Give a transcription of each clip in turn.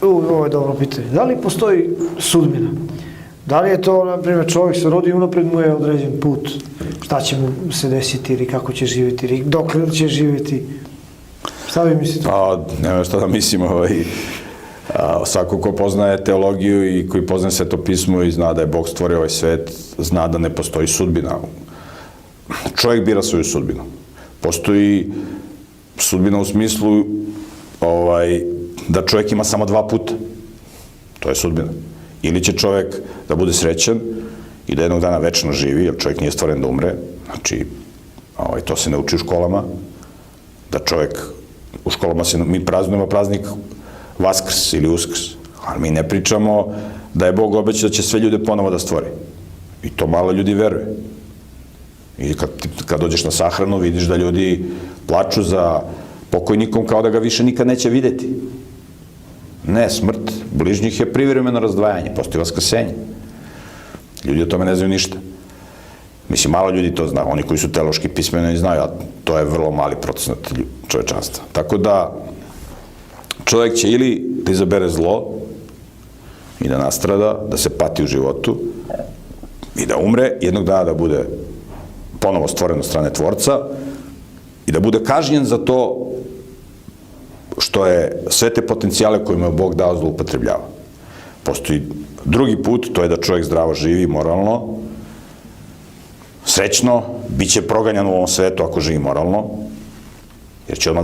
Ovo je dobro pitanje. Da li postoji sudbina? Da li je to, na primjer, čovjek se rodi i unapred mu je određen put? Šta će mu se desiti ili kako će živjeti ili dok će živjeti? Šta vi mislite? Nema šta da mislim. Svako ko poznaje teologiju i koji poznaje Sveto pismo i zna da je Bog stvorio ovaj svet, zna da ne postoji sudbina. Čovjek bira svoju sudbinu. Postoji sudbina u smislu da čovjek ima samo dva puta. To je sudbina. Ili će čovjek da bude srećan i da jednog dana večno živi, jer čovjek nije stvoren da umre. Znači, to se ne uči u školama. Da čovjek, u školama mi praznujemo praznik Vaskrs ili Uskrs, ali mi ne pričamo da je Bog obećao da će sve ljude ponovo da stvori. I to malo ljudi veruje. I kad dođeš na sahranu, vidiš da ljudi plaču za pokojnikom kao da ga više nikad neće videti. Ne, smrt bližnjih je privremeno razdvajanje, postoji vaskrsenje. Ljudi o tome ne znaju ništa. Mislim, malo ljudi to zna, oni koji su teološki pismeni znaju, a to je vrlo mali procenat čovečanstva. Tako da, čovjek će ili da izabere zlo i da nastrada, da se pati u životu i da umre, jednog dana da bude ponovo stvoren od strane Tvorca i da bude kažnjen za to što je sve te potencijale koje mu je Bog dao zloupotrebljava. Postoji drugi put, to je da čovjek zdravo živi, moralno, srećno, bit će proganjan u ovom svetu ako živi moralno, jer će odmah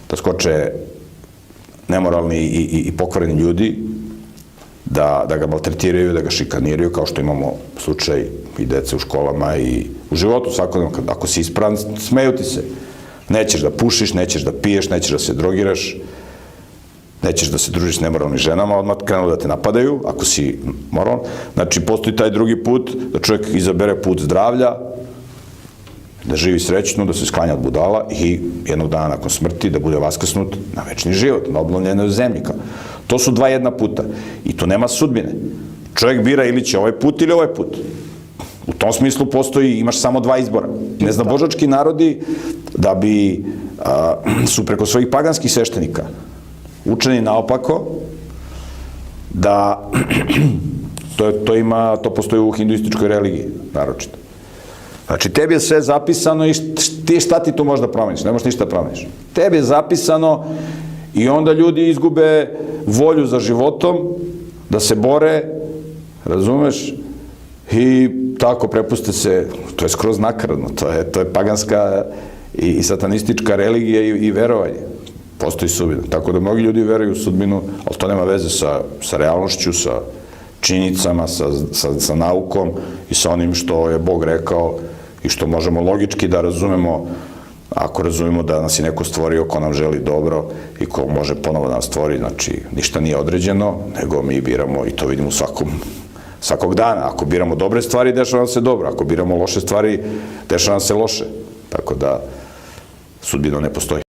da skoče nemoralni i pokvareni ljudi, da ga maltretiraju, da ga šikaniraju, kao što imamo slučaj i dece u školama i u životu svakodnevno. Ako si ispravan, smeju ti se. Nećeš da pušiš, nećeš da piješ, nećeš da se drogiraš, nećeš da se družiš s nemoralnim ženama, odmah krenu da te napadaju, ako si moralan. Znači, postoji taj drugi put, da čovjek izabere put zdravlja, da živi srećno, da se sklanja od budala i jednog dana nakon smrti da bude vaskrsnut na večni život, na obnovljenoj zemlji. To su dva jedna puta i to nema sudbine. Čovjek bira ili će ovaj put ili ovaj put. U tom smislu postoji, imaš samo dva izbora. Neznabožački narodi da bi su preko svojih paganskih sveštenika učeni naopako da to postoji u hinduističkoj religiji, naročito. Znači, tebi je sve zapisano i šta ti tu možeš da promeniš? Ne možeš ništa da promeniš. Tebi je zapisano i onda ljudi izgube volju za životom, da se bore, razumeš, i tako prepuste se, to je skroz nakaradno, to je paganska i satanistička religija i verovanje. Postoji sudbina. Tako da mnogi ljudi veruju u sudbinu, ali to nema veze sa realnošću, sa činjenicama, sa naukom i sa onim što je Bog rekao i što možemo logički da razumemo, ako razumemo da nas je neko stvorio ko nam želi dobro i ko može ponovo da nas stvori. Znači, ništa nije određeno, nego mi biramo i to vidimo svakog dana. Ako biramo dobre stvari, dešava nam se dobro. Ako biramo loše stvari, dešava nam se loše. Tako da, sudbina ne postoji.